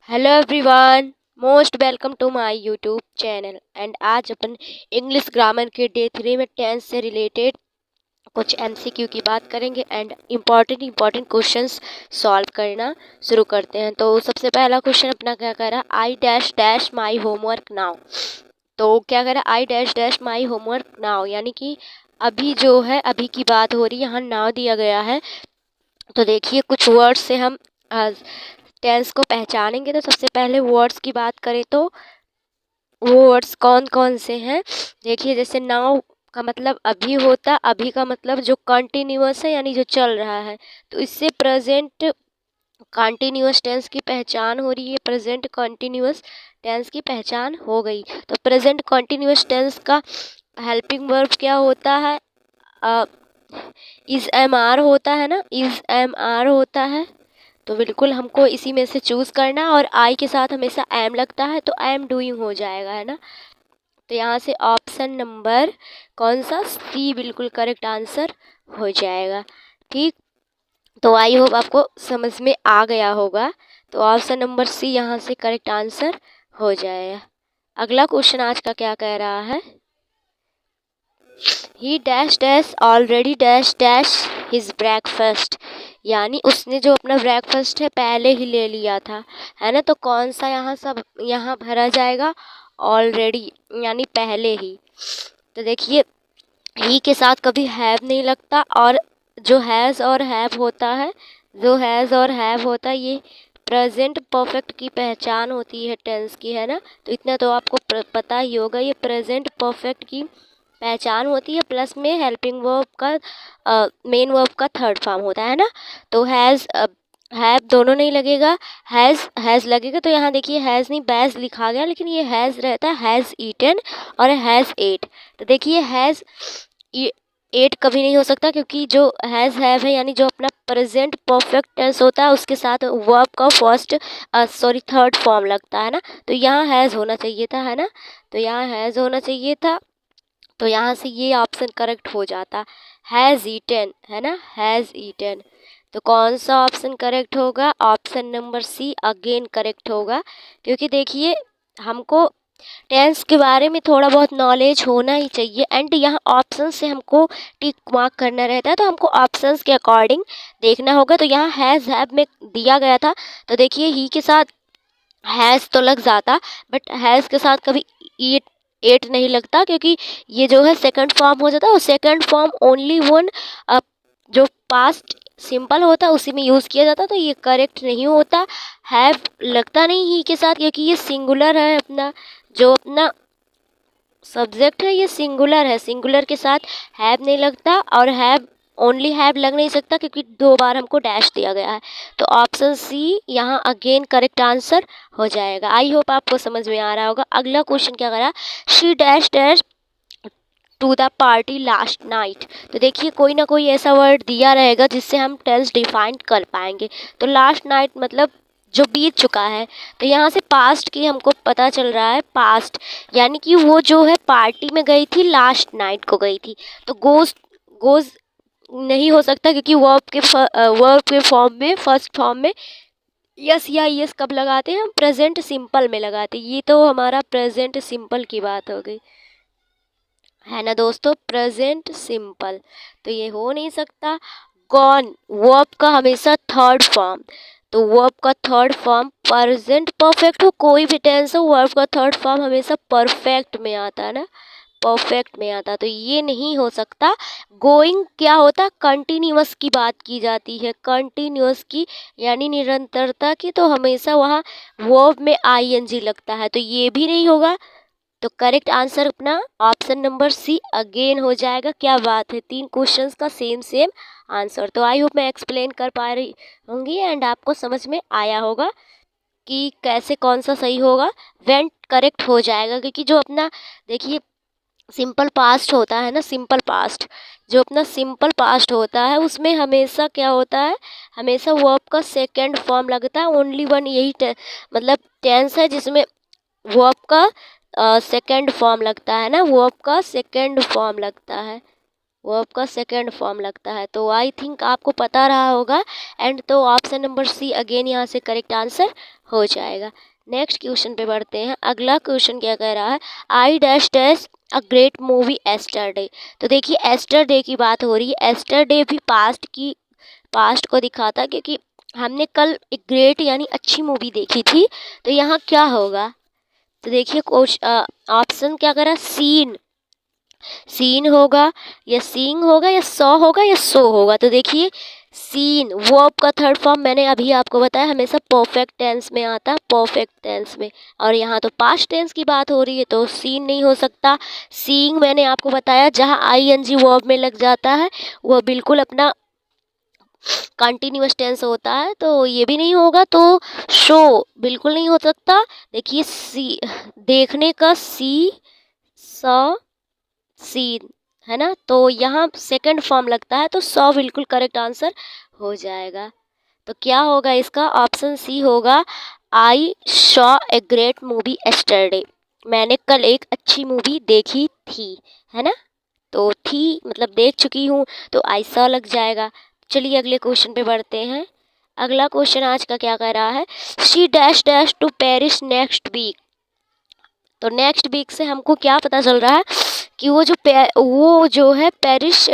Hello everyone, most welcome to my YouTube channel. And आज अपन English grammar के day 3 में टेंस से रिलेटेड कुछ एमसीक्यू की बात करेंगे एंड इम्पॉर्टेंट क्वेश्चंस सॉल्व करना शुरू करते हैं। तो सबसे पहला क्वेश्चन अपना क्या कह रहा है, I dash dash my homework now. तो क्या कह रहा है, I dash dash my homework now, यानी कि अभी जो है अभी की बात हो रही है, यहाँ नाउ दिया गया है। तो देखिए कुछ वर्ड्स से हम टेंस को पहचानेंगे। तो सबसे पहले वर्ड्स की बात करें तो वो वर्ड्स कौन कौन से हैं, देखिए जैसे नाउ का मतलब अभी होता, अभी का मतलब जो कंटिन्यूअस है यानी जो चल रहा है, तो इससे प्रेजेंट कंटिन्यूअस टेंस की पहचान हो रही है। प्रेजेंट कंटिन्यूअस टेंस की पहचान हो गई। तो प्रेजेंट कंटिन्यूअस टेंस का हेल्पिंग वर्ब क्या होता है, इज एम आर होता है ना, इज एम आर होता है। तो बिल्कुल हमको इसी में से चूज़ करना, और आई के साथ हमेशा एम लगता है तो आई एम डूइंग हो जाएगा, है ना। तो यहाँ से ऑप्शन नंबर कौन सा, सी बिल्कुल करेक्ट आंसर हो जाएगा। ठीक, तो आई होप आपको समझ में आ गया होगा। तो ऑप्शन नंबर सी यहाँ से करेक्ट आंसर हो जाएगा। अगला क्वेश्चन आज का क्या कह रहा है, he dash dash already dash dash his breakfast, यानी उसने जो अपना ब्रेकफास्ट है पहले ही ले लिया था, है ना। तो कौन सा यहाँ भरा जाएगा, ऑलरेडी यानी पहले ही। तो देखिए ही के साथ कभी हैव नहीं लगता, और जो हैज़ और हैव होता है, जो हैज़ और हैव होता है ये प्रेजेंट परफेक्ट की पहचान होती है टेंस की, है ना। तो इतना तो आपको पता ही होगा, ये प्रेजेंट परफेक्ट की पहचान होती है, प्लस में हेल्पिंग वर्ब का मेन वर्ब का थर्ड फॉर्म होता है ना। तो हैज़ हैव दोनों नहीं लगेगा, हैज़ लगेगा। तो यहाँ देखिए हैज़ नहीं बैज लिखा गया, लेकिन ये हैज़ रहता है, हैज़ ईटन और हैज़ एट। तो देखिए हैज़ एट कभी नहीं हो सकता, क्योंकि जो हैज़ हैव है यानी जो अपना प्रेजेंट परफेक्ट टेंस होता है उसके साथ वर्ब का थर्ड फॉर्म लगता है ना। तो यहाँ हैज़ होना चाहिए था, है ना। तो यहाँ हैज़ होना चाहिए था, तो यहाँ से ये ऑप्शन करेक्ट हो जाता, हैज़ ईटन, है ना, हैज़ ईटन। तो कौन सा ऑप्शन करेक्ट होगा, option number C again correct होगा। क्योंकि देखिए हमको टेंस के बारे में थोड़ा बहुत नॉलेज होना ही चाहिए, एंड यहाँ ऑप्शन से हमको टिक मार्क करना रहता है, तो हमको ऑप्शंस के अकॉर्डिंग देखना होगा। तो यहाँ हैज़ हैव में दिया गया था, तो देखिए ही के साथ हैज़ तो लग जाता, बट हैज़ के साथ कभी एट नहीं लगता, क्योंकि ये जो है सेकंड फॉर्म हो जाता है, और सेकंड फॉर्म ओनली वन जो पास्ट सिंपल होता है उसी में यूज़ किया जाता, तो ये करेक्ट नहीं होता। हैव लगता नहीं ही के साथ, क्योंकि ये सिंगुलर है, अपना जो अपना सब्जेक्ट है ये सिंगुलर है, सिंगुलर के साथ हैव नहीं लगता, और हैव ओनली हैव लग नहीं सकता, क्योंकि दो बार हमको डैश दिया गया है। तो ऑप्शन सी यहाँ अगेन करेक्ट आंसर हो जाएगा। आई होप आपको समझ में आ रहा होगा। अगला क्वेश्चन क्या करा, she dash dash to the party last night. तो देखिए कोई ना कोई ऐसा वर्ड दिया रहेगा जिससे हम टेंस डिफाइन कर पाएंगे। तो लास्ट नाइट मतलब जो बीत चुका है, तो यहाँ से पास्ट की हमको पता चल रहा है, पास्ट यानी कि वो जो है पार्टी में गई थी, लास्ट नाइट को गई थी। तो गोज नहीं हो सकता, क्योंकि वर्ब के फॉर्म में, फर्स्ट फॉर्म में यस या यस कब लगाते हैं, हम प्रेजेंट सिंपल में लगाते हैं। ये तो हमारा प्रेजेंट सिंपल की बात हो गई, है ना दोस्तों, प्रेजेंट सिंपल। तो ये हो नहीं सकता। गॉन वर्ब का हमेशा थर्ड फॉर्म, तो वर्ब का थर्ड फॉर्म प्रेजेंट परफेक्ट हो, कोई भी टेंस हो, वर्ब का थर्ड फॉर्म हमेशा परफेक्ट में आता है ना, परफेक्ट में आता, तो ये नहीं हो सकता। गोइंग क्या होता, कंटिन्यूअस की बात की जाती है, कंटिन्यूअस की यानी निरंतरता की, तो हमेशा वहाँ वर्ब में आईएनजी लगता है, तो ये भी नहीं होगा। तो करेक्ट आंसर अपना ऑप्शन नंबर सी अगेन हो जाएगा। क्या बात है, 3 क्वेश्चंस का सेम सेम आंसर। तो आई होप मैं एक्सप्लेन कर पा रही होंगी एंड आपको समझ में आया होगा कि कैसे कौन सा सही होगा। वेंट करेक्ट हो जाएगा, क्योंकि जो अपना देखिए सिंपल पास्ट होता है ना, सिंपल पास्ट जो अपना सिंपल पास्ट होता है उसमें हमेशा क्या होता है, हमेशा वर्ब का सेकंड फॉर्म लगता है। ओनली वन यही मतलब टेंस है जिसमें वर्ब का सेकंड फॉर्म लगता है ना, वर्ब का सेकंड फॉर्म लगता है। वर्ब का सेकेंड फॉर्म लगता है। तो आई थिंक आपको पता रहा होगा एंड तो ऑप्शन नंबर सी अगेन यहाँ से करेक्ट आंसर हो जाएगा। नेक्स्ट क्वेश्चन पे बढ़ते हैं। अगला क्वेश्चन क्या कह रहा है, I dash dash a great movie yesterday. तो देखिए एस्टरडे की बात हो रही है। एस्टरडे भी पास्ट को दिखाता है क्योंकि हमने कल एक ग्रेट यानी अच्छी मूवी देखी थी। तो यहाँ क्या होगा, तो देखिए ऑप्शन क्या करा, सीन होगा या सीइंग होगा या सॉ होगा या सो होगा। तो देखिए सीन वर्ब का थर्ड फॉर्म मैंने अभी आपको बताया हमेशा परफेक्ट टेंस में आता है, परफेक्ट टेंस में, और यहाँ तो पास्ट टेंस की बात हो रही है तो सीन नहीं हो सकता। सीइंग मैंने आपको बताया जहाँ आईएनजी वर्ब में लग जाता है वह बिल्कुल अपना कंटिन्यूअस टेंस होता है, तो ये भी नहीं होगा। तो शो बिल्कुल नहीं हो सकता। देखिए सी देखने का सी स सीन है ना, तो यहाँ सेकंड फॉर्म लगता है तो सौ बिल्कुल करेक्ट आंसर हो जाएगा। तो क्या होगा इसका, ऑप्शन सी होगा, I saw a great movie yesterday. मैंने कल एक अच्छी मूवी देखी थी, है ना, तो थी मतलब देख चुकी हूँ तो आई शॉ लग जाएगा। चलिए अगले क्वेश्चन पे बढ़ते हैं। अगला क्वेश्चन आज का क्या कह रहा है, she dash dash to Paris next week. तो नेक्स्ट वीक से हमको क्या पता चल रहा है कि वो जो है पेरिस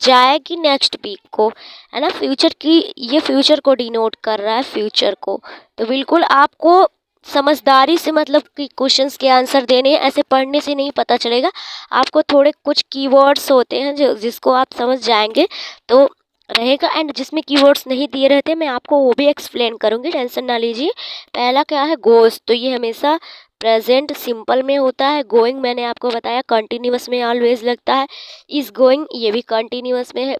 जाएगी नेक्स्ट वीक को, है ना, फ्यूचर की, ये फ्यूचर को डिनोट कर रहा है, फ्यूचर को। तो बिल्कुल आपको समझदारी से मतलब कि क्वेश्चंस के आंसर देने हैं, ऐसे पढ़ने से नहीं पता चलेगा। आपको थोड़े कुछ कीवर्ड्स होते हैं जिसको आप समझ जाएंगे तो रहेगा, एंड जिसमें कीवर्ड्स नहीं दिए रहते मैं आपको वो भी एक्सप्लेन करूँगी, टेंशन ना लीजिए। पहला क्या है, गोस। तो ये हमेशा प्रेजेंट सिंपल में होता है। गोइंग मैंने आपको बताया कंटिन्यूअस में ऑलवेज लगता है। इज गोइंग ये भी कंटिन्यूअस में है।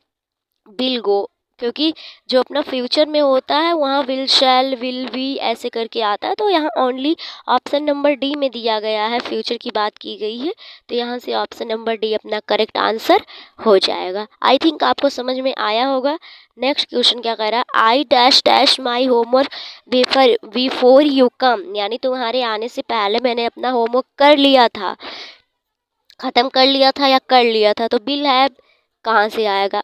विल गो क्योंकि जो अपना फ्यूचर में होता है वहाँ विल शैल विल बी ऐसे करके आता है, तो यहाँ ओनली ऑप्शन नंबर डी में दिया गया है, फ्यूचर की बात की गई है, तो यहाँ से ऑप्शन नंबर डी अपना करेक्ट आंसर हो जाएगा। आई थिंक आपको समझ में आया होगा। नेक्स्ट क्वेश्चन क्या कह रहा है, I dash dash my homework before you come. यानी तुम्हारे आने से पहले मैंने अपना होमवर्क कर लिया था, ख़त्म कर लिया था या कर लिया था। तो बिल है कहाँ से आएगा,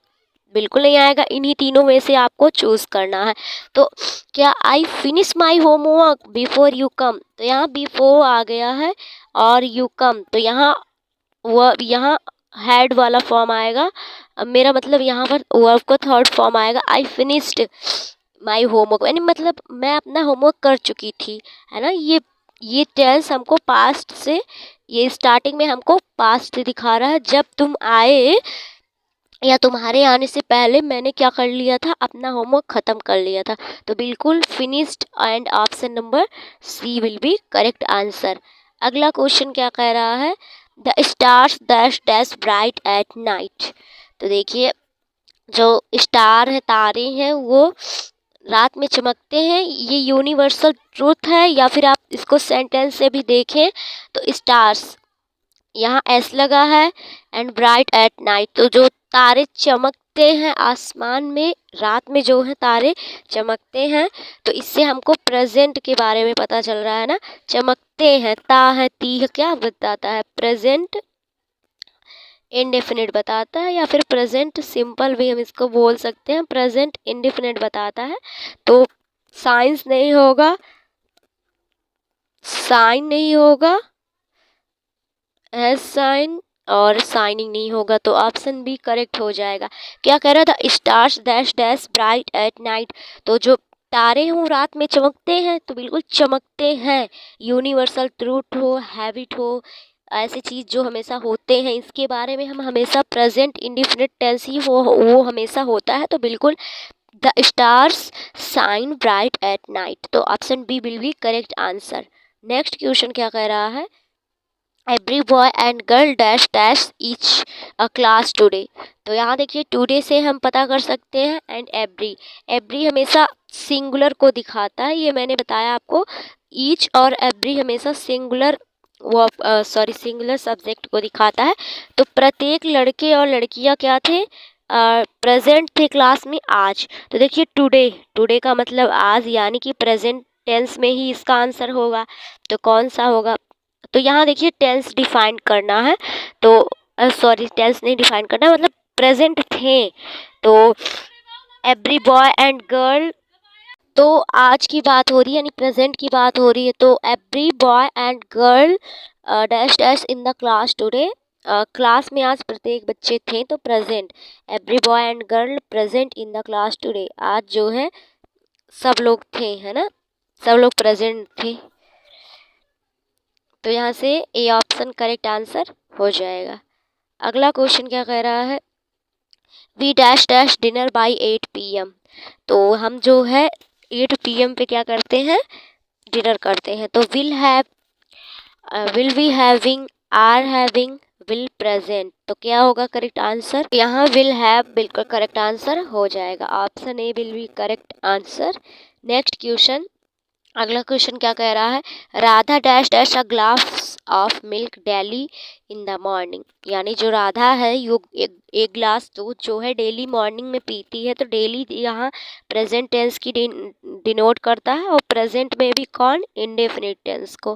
बिल्कुल नहीं आएगा। इन्हीं तीनों में से आपको चूज़ करना है। तो क्या I finish my homework before you come, तो यहाँ बिफोर आ गया है और यू कम, तो यहाँ हैड वाला फॉर्म आएगा। अब मेरा मतलब यहाँ पर वर्ब का थर्ड फॉर्म आएगा, आई फिनिश्ड माई होमवर्क, यानी मतलब मैं अपना होमवर्क कर चुकी थी, है ना। ये टेंस हमको पास्ट से, ये स्टार्टिंग में हमको पास्ट दिखा रहा है। जब तुम आए या तुम्हारे आने से पहले मैंने क्या कर लिया था, अपना होमवर्क ख़त्म कर लिया था। तो बिल्कुल finished and option number C will be correct answer. अगला क्वेश्चन क्या कह रहा है, the stars dash dash bright at night. तो देखिए जो स्टार है, तारे हैं, वो रात में चमकते हैं, ये यूनिवर्सल ट्रूथ है, या फिर आप इसको सेंटेंस से भी देखें तो स्टार्स यहाँ एस लगा है एंड ब्राइट एट नाइट, तो जो तारे चमकते हैं आसमान में, रात में जो है तारे चमकते हैं, तो इससे हमको प्रेजेंट के बारे में पता चल रहा है ना। चमकते हैं, ता है, ती है, क्या बताता है, प्रेजेंट इंडेफिनिट बताता है, या फिर प्रेजेंट सिंपल भी हम इसको बोल सकते हैं, प्रेजेंट इंडेफिनिट बताता है। तो साइंस नहीं होगा, साइन नहीं होगा, एज साइन, और साइनिंग नहीं होगा, तो ऑप्शन बी करेक्ट हो जाएगा। क्या कह रहा था, stars dash dash bright at night, तो जो तारे हों रात में चमकते हैं, तो बिल्कुल चमकते हैं। यूनिवर्सल ट्रूथ हो, हैबिट हो, ऐसी चीज़ जो हमेशा होते हैं, इसके बारे में हम हमेशा प्रेजेंट इंडिफिनिट टेंस ही वो हमेशा होता है। तो बिल्कुल the stars shine bright at night, तो option B will be correct answer. Next question क्या कह रहा है, every boy and girl dash dash each a class today. तो यहाँ देखिए टुडे से हम पता कर सकते हैं, एंड एवरी हमेशा सिंगुलर को दिखाता है, ये मैंने बताया आपको। ईच और एवरी हमेशा सिंगुलर सिंगुलर सब्जेक्ट को दिखाता है। तो प्रत्येक लड़के और लड़कियाँ क्या थे, प्रेजेंट थे क्लास में आज। तो देखिए टुडे का मतलब आज, यानी कि प्रेजेंट टेंस में ही इसका आंसर होगा। तो कौन सा होगा, तो यहाँ देखिए टेंस डिफाइन करना है, तो टेंस नहीं डिफाइन करना, मतलब प्रेजेंट थे। तो एवरी बॉय एंड गर्ल, तो आज की बात हो रही है यानी प्रेजेंट की बात हो रही है, तो every boy and girl dash dash in the class today, class में आज प्रत्येक बच्चे थे, तो present every boy and girl present in the class today, आज जो है सब लोग थे, है ना, सब लोग प्रेजेंट थे। तो यहाँ से ए ऑप्शन करेक्ट आंसर हो जाएगा। अगला क्वेश्चन क्या कह रहा है, we dash dash dinner by 8 PM। तो हम जो है 8 PM पे क्या करते हैं, डिनर करते हैं। तो will we having, are having, will present, तो क्या होगा करेक्ट आंसर, यहाँ विल हैव बिल्कुल करेक्ट आंसर हो जाएगा, option A will be correct answer. Next question, अगला क्वेश्चन क्या कह रहा है, Radha dash dash a glass of milk daily in the morning. यानी जो राधा है यो एक ग्लास दूध जो है डेली मॉर्निंग में पीती है। तो डेली यहाँ प्रेजेंट टेंस की डिनोट करता है, और प्रेजेंट में भी कौन, इंडेफिनिट टेंस को,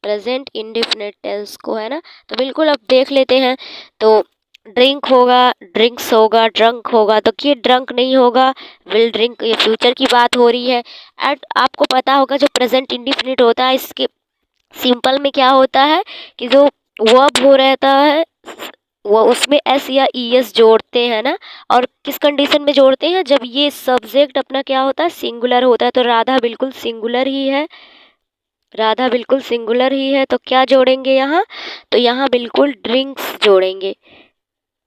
प्रेजेंट इंडेफिनिट टेंस को, है ना। तो बिल्कुल अब देख लेते हैं। तो ड्रिंक होगा, ड्रिंक्स होगा, ड्रंक होगा, तो ये ड्रंक नहीं होगा, विल ड्रिंक, ये फ्यूचर की बात हो रही है। एंड आपको पता होगा जो प्रेजेंट इंडेफिनिट होता है इसके सिंपल में क्या होता है कि जो वर्ब हो रहता है वो उसमें एस या ईएस जोड़ते हैं ना, और किस कंडीशन में जोड़ते हैं, जब ये सब्जेक्ट अपना क्या होता है, सिंगुलर होता है। तो राधा बिल्कुल सिंगुलर ही है, राधा बिल्कुल सिंगुलर ही है, तो क्या जोड़ेंगे यहाँ, तो यहाँ बिल्कुल ड्रिंक्स जोड़ेंगे।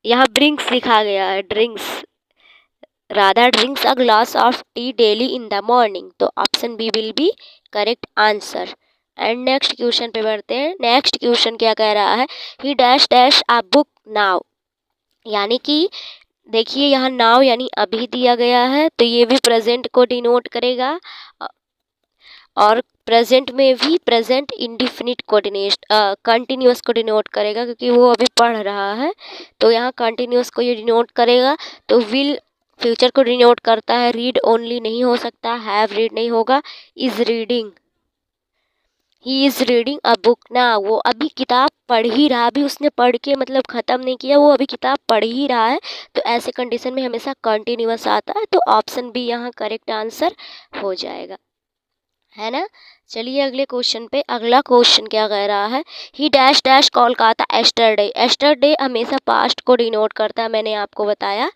यहाँ ड्रिंक्स लिखा गया है, drinks, Radha drinks a glass of tea daily in the morning, तो option B will be correct answer. And next question पे बढ़ते हैं। नेक्स्ट क्वेश्चन क्या कह रहा है, he dash dash a book now. यानी कि देखिए यहाँ नाउ यानी अभी दिया गया है, तो ये भी प्रेजेंट को डिनोट करेगा, और प्रेजेंट में भी प्रेजेंट इंडिफिनिट कंटिन्यूअस को डिनोट करेगा, क्योंकि वो अभी पढ़ रहा है। तो यहाँ कंटिन्यूअस को ये डिनोट करेगा। तो विल फ्यूचर को डिनोट करता है, रीड ओनली नहीं हो सकता, हैव रीड नहीं होगा, is reading, he is reading a book ना, वो अभी किताब पढ़ ही रहा, अभी उसने पढ़ के मतलब ख़त्म नहीं किया, वो अभी किताब पढ़ ही रहा है। तो ऐसे कंडीशन में हमेशा कंटिन्यूअस आता है, तो ऑप्शन बी यहाँ करेक्ट आंसर हो जाएगा, है ना। चलिए अगले क्वेश्चन पे। अगला क्वेश्चन क्या कह रहा है, he dash dash Kolkata yesterday. Yesterday हमेशा पास्ट को डिनोट करता है, मैंने आपको बताया।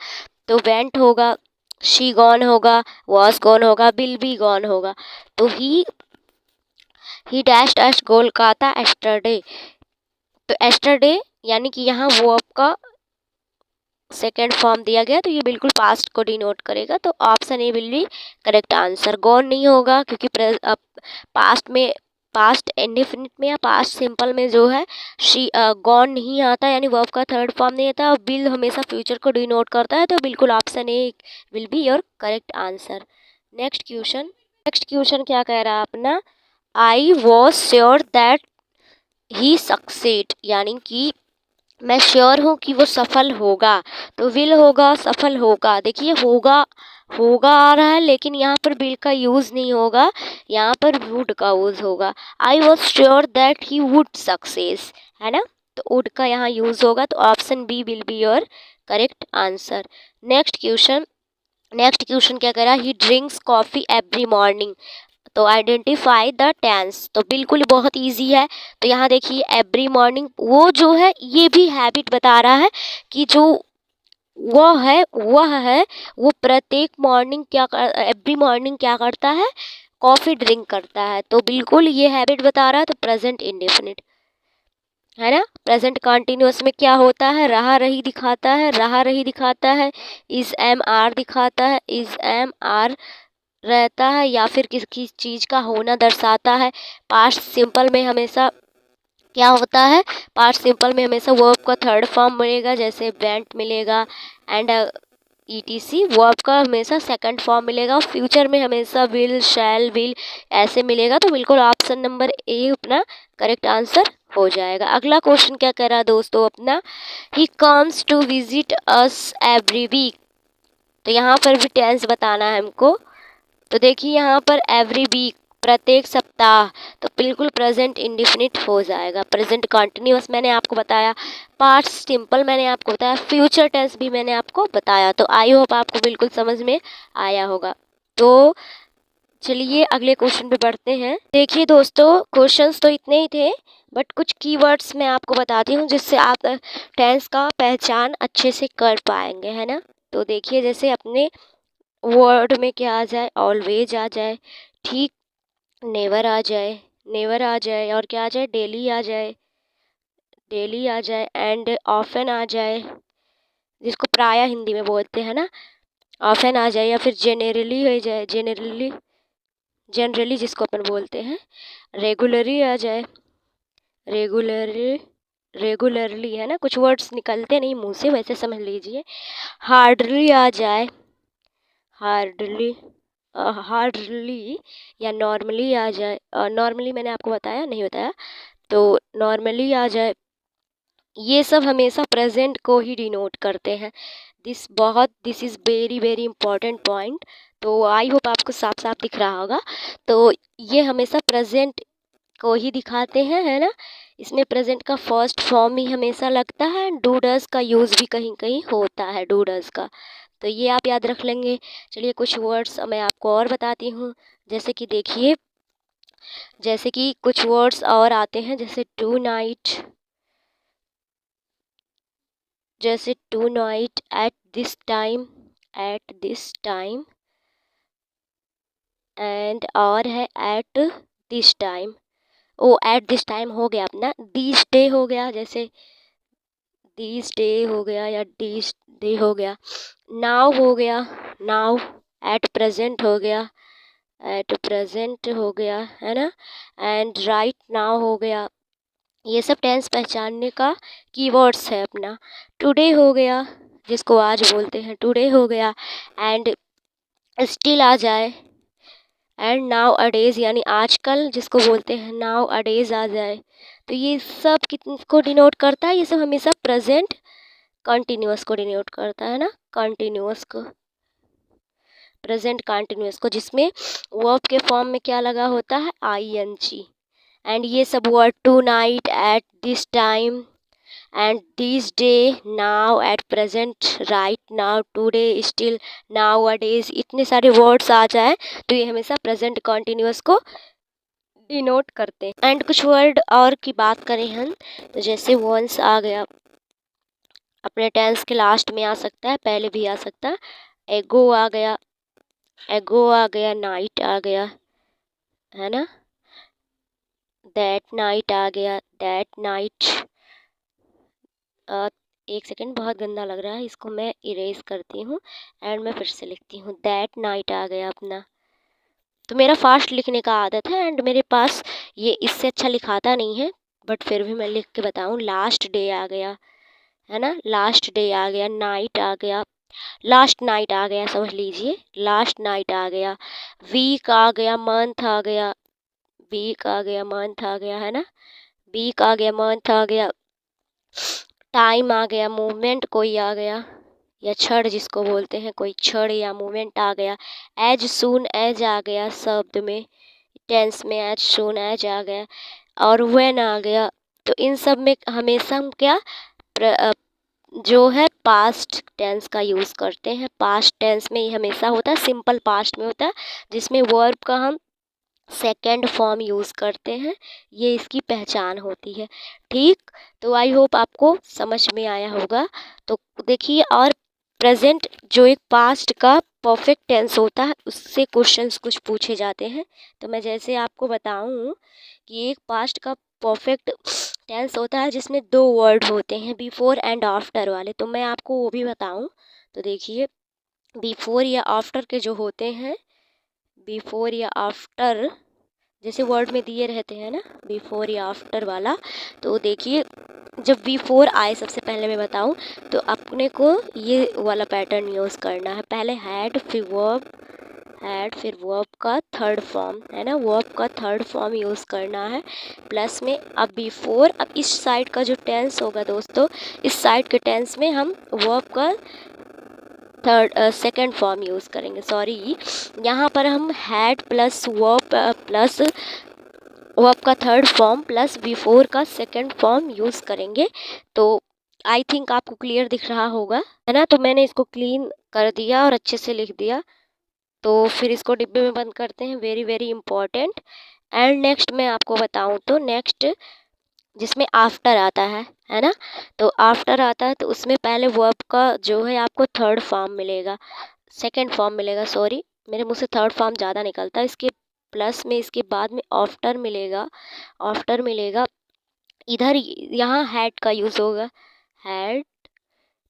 तो वेंट होगा, शी गॉन होगा, वॉज गॉन होगा, विल बी गॉन होगा। तो ही डैश डैश कोलकाता एस्टरडे, तो एस्टरडे यानी कि यहाँ वो आपका सेकेंड फॉर्म दिया गया, तो ये बिल्कुल पास्ट को डिनोट करेगा। तो option A will be correct answer. Gone नहीं होगा, क्योंकि पास्ट में, पास्ट इंडेफिनिट में या पास्ट सिंपल में जो है शी गॉन नहीं आता, यानी वर्ब का थर्ड फॉर्म नहीं आता। और विल हमेशा फ्यूचर को डिनोट करता है, तो बिल्कुल option A will be your correct answer. Next question क्या कह रहा है अपना, आई was sure that he succeed. यानी कि मैं श्योर हूँ कि वो सफल होगा। तो विल होगा, सफल होगा, देखिए होगा, होगा आ रहा है, लेकिन यहाँ पर विल का यूज़ नहीं होगा, यहाँ पर वुड का यूज़ होगा। I was sure that he would success, है ना, तो वुड का यहाँ यूज़ होगा। तो option B will be your correct answer. Next question क्या कह रहा है, he drinks coffee every morning. तो आइडेंटिफाई द टेंस, तो बिल्कुल बहुत इजी है। तो यहाँ देखिए एवरी मॉर्निंग, वो जो है ये भी हैबिट बता रहा है कि जो वह है वो प्रत्येक मॉर्निंग एवरी मॉर्निंग क्या करता है, कॉफ़ी ड्रिंक करता है। तो बिल्कुल ये हैबिट बता रहा है। तो प्रेजेंट इंडेफिनिट, है ना। प्रेजेंट कंटिन्यूअस में क्या होता है, रहा रही दिखाता है, रहा रही दिखाता है, इज एम आर दिखाता है, इज एम आर रहता है, या फिर किसी चीज़ का होना दर्शाता है। पास्ट सिंपल में हमेशा क्या होता है, पास्ट सिंपल में हमेशा वर्ब का थर्ड फॉर्म मिलेगा, जैसे वेंट मिलेगा, एंड ईटीसी वर्ब का हमेशा सेकंड फॉर्म मिलेगा। फ्यूचर में हमेशा विल, शैल, विल ऐसे मिलेगा। तो बिल्कुल ऑप्शन नंबर ए अपना करेक्ट आंसर हो जाएगा। अगला क्वेश्चन क्या कह रहा है दोस्तों अपना, he comes to visit us every week. तो यहाँ पर भी टेंस बताना है हमको। तो देखिए यहाँ पर एवरी वीक प्रत्येक सप्ताह, तो बिल्कुल प्रेजेंट इंडेफिनिट हो जाएगा। प्रेजेंट कंटिन्यूअस मैंने आपको बताया, पास्ट सिंपल मैंने आपको बताया, फ्यूचर टेंस भी मैंने आपको बताया। तो आई होप आपको बिल्कुल समझ में आया होगा। तो चलिए अगले क्वेश्चन पे बढ़ते हैं। देखिए दोस्तों, क्वेश्चंस तो इतने ही थे, बट कुछ कीवर्ड्स मैं आपको बताती हूँ जिससे आप टेंस का पहचान अच्छे से कर पाएंगे, है ना। तो देखिए, जैसे अपने वर्ड में क्या आ जाए, ऑलवेज आ जाए, ठीक, नेवर आ जाए, नेवर आ जाए, और क्या आ जाए, डेली आ जाए, डेली आ जाए, एंड ऑफन आ जाए, जिसको प्राय हिंदी में बोलते हैं ना, ऑफन आ जाए, या फिर जेनरली हो जाए, जेनरली, जनरली जिसको अपन बोलते हैं, रेगुलरली आ जाए, रेगुलरली, रेगुलरली, है ना। कुछ वर्ड्स निकलते नहीं मुंह से, वैसे समझ लीजिए। हार्डली आ जाए, हार्डली, हार्डली, या नॉर्मली आ जाए। नॉर्मली मैंने आपको बताया नहीं बताया, तो नॉर्मली आ जाए। ये सब हमेशा प्रेजेंट को ही डिनोट करते हैं। This is very very important point. तो आई होप आपको साफ साफ दिख रहा होगा। तो ये हमेशा प्रेजेंट को ही दिखाते हैं, है ना। इसमें प्रेजेंट का फर्स्ट फॉर्म ही हमेशा लगता है, डू डज का यूज़ भी कहीं कहीं होता है, डू डज का। तो ये आप याद रख लेंगे। चलिए कुछ वर्ड्स मैं आपको और बताती हूँ। जैसे कि देखिए, जैसे कि कुछ वर्ड्स और आते हैं, जैसे टू नाइट, जैसे tonight, at this time, at this time, and और है एट दिस टाइम। ओ, एट दिस टाइम हो गया अपना, दिस डे हो गया, जैसे दिस डे हो गया, या दिस डे हो गया। नाउ हो गया, नाउ, एट प्रेजेंट हो गया, एट प्रेजेंट हो गया, है ना। एंड राइट नाउ हो गया। ये सब टेंस पहचानने का कीवर्ड्स है अपना। टुडे हो गया, जिसको आज बोलते हैं, टुडे हो गया। एंड स्टिल आ जाए, एंड नाउ अडेज, यानी आजकल जिसको बोलते हैं, नाउ अडेज आ जाए। तो ये सब किसको डिनोट करता है, ये सब हमेशा प्रेजेंट कंटिन्यूअस को डिनोट करता है ना, कंटिन्यूअस को, प्रेजेंट कंटिन्यूअस को, जिसमें वर्ब के फॉर्म में क्या लगा होता है, ing। एंड ये सब word, tonight, at this time, and this day, now, at present, right now, today, still, nowadays, इतने सारे वर्ड्स आ जाए तो ये हमेशा प्रेजेंट कंटिन्यूअस को डिनोट करते हैं। एंड कुछ वर्ड और की बात करें हम, तो जैसे वंस आ गया, अपने टेंस के लास्ट में आ सकता है, पहले भी आ सकता है। एगो आ गया, एगो आ गया, नाइट आ गया, है ना। दैट नाइट आ गया, दैट नाइट। एक सेकेंड, बहुत गंदा लग रहा है, इसको मैं इरेज करती हूँ एंड मैं फिर से लिखती हूँ। दैट नाइट आ गया अपना। तो मेरा फास्ट लिखने का आदत है एंड मेरे पास ये इससे अच्छा लिखाता नहीं है, बट फिर भी मैं लिख के बताऊँ। लास्ट डे आ गया, है ना, लास्ट डे आ गया, नाइट आ गया, लास्ट नाइट आ गया, समझ लीजिए, लास्ट नाइट आ गया। वीक आ गया, मंथ आ गया, वीक आ गया, मंथ आ गया, है ना, वीक आ गया, मंथ आ गया। टाइम आ गया, मूवमेंट कोई आ गया, या क्षण जिसको बोलते हैं, कोई क्षण या मूवमेंट आ गया। एज सून एज आ गया, शब्द में, टेंस में एज सून एज आ गया, और व्हेन आ गया। तो इन सब में हमेशा हम क्या जो है पास्ट टेंस का यूज़ करते हैं। पास्ट टेंस में ही हमेशा होता है, सिंपल पास्ट में होता है, जिसमें वर्ब का हम सेकेंड फॉर्म यूज़ करते हैं। ये इसकी पहचान होती है, ठीक। तो आई होप आपको समझ में आया होगा। तो देखिए, और प्रेजेंट जो एक पास्ट का परफेक्ट टेंस होता है, उससे क्वेश्चंस कुछ पूछे जाते हैं। तो मैं जैसे आपको बताऊं कि एक पास्ट का परफेक्ट टेंस होता है जिसमें दो वर्ड होते हैं, बिफोर एंड आफ्टर वाले। तो मैं आपको वो भी बताऊं। तो देखिए, बिफोर या आफ्टर के जो होते हैं, बिफोर या आफ्टर जैसे वर्ड में दिए रहते हैं ना, बिफोर या आफ्टर वाला। तो देखिए, जब बिफोर आए, सबसे पहले मैं बताऊं तो अपने को ये वाला पैटर्न यूज़ करना है। पहले हैड, फिर वर्ब, हैड फिर वर्ब का थर्ड फॉर्म, है ना, वर्ब का थर्ड फॉर्म यूज़ करना है। प्लस में अब बिफोर, अब इस साइड का जो टेंस होगा दोस्तों, इस साइड के टेंस में हम वर्ब का सेकंड फॉर्म यूज़ करेंगे, सॉरी। यहाँ पर हम हैड प्लस वर्ब का थर्ड फॉर्म प्लस बिफोर का सेकंड फॉर्म यूज़ करेंगे। तो आई थिंक आपको क्लियर दिख रहा होगा, है ना। तो मैंने इसको क्लीन कर दिया और अच्छे से लिख दिया। तो फिर इसको डिब्बे में बंद करते हैं, very very important. And next मैं आपको बताऊं तो नेक्स्ट जिसमें आफ्टर आता है ना। तो आफ्टर आता है तो उसमें पहले वर्ब का जो है आपको थर्ड फॉर्म मिलेगा, सेकंड फॉर्म मिलेगा, सॉरी मेरे मुंह से थर्ड फॉर्म ज़्यादा निकलता है। इसके प्लस में इसके बाद में आफ्टर मिलेगा, आफ्टर मिलेगा। इधर यहाँ हैड का यूज़ होगा, हैड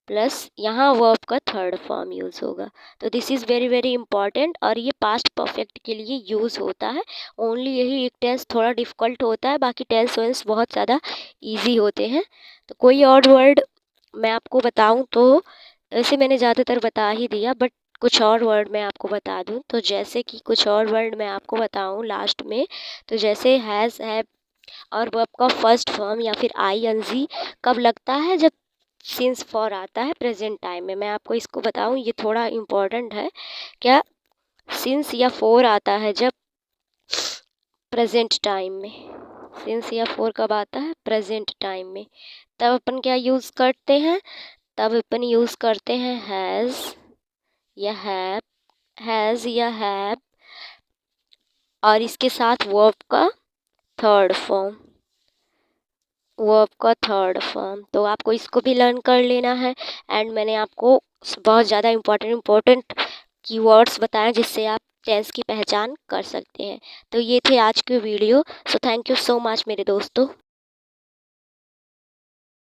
प्लस यहाँ वर्ब का थर्ड फॉर्म यूज़ होगा। तो this is very very important और ये पास्ट परफेक्ट के लिए यूज़ होता है। ओनली यही एक टेंस थोड़ा डिफ़िकल्ट होता है, बाकी टेंस वेंस बहुत ज़्यादा इजी होते हैं। तो कोई और वर्ड मैं आपको बताऊं तो ऐसे मैंने ज़्यादातर बता ही दिया, बट कुछ और वर्ड मैं आपको बता दूं तो जैसे कि कुछ और वर्ड मैं आपको बताऊं लास्ट में, तो जैसे हैज़, हैव और वर्ब का फर्स्ट फॉर्म या फिर आईएनजी कब लगता है, जब सिंस फॉर आता है प्रेजेंट टाइम में। मैं आपको इसको बताऊं, ये थोड़ा इम्पोर्टेंट है। क्या सिंस या फोर आता है जब प्रेजेंट टाइम में, सिंस या फोर कब आता है प्रेजेंट टाइम में, तब अपन क्या यूज़ करते हैं, तब अपन यूज़ करते हैं हैज़ या हैव, हैज़ या हैव और इसके साथ वर्ब का थर्ड फॉर्म, वर्ब का थर्ड फॉर्म। तो आपको इसको भी लर्न कर लेना है। एंड मैंने आपको बहुत ज़्यादा इम्पोर्टेंट कीवर्ड्स बताएं जिससे आप टेंस की पहचान कर सकते हैं। तो ये थे आज के video. So thank you so much मेरे दोस्तों।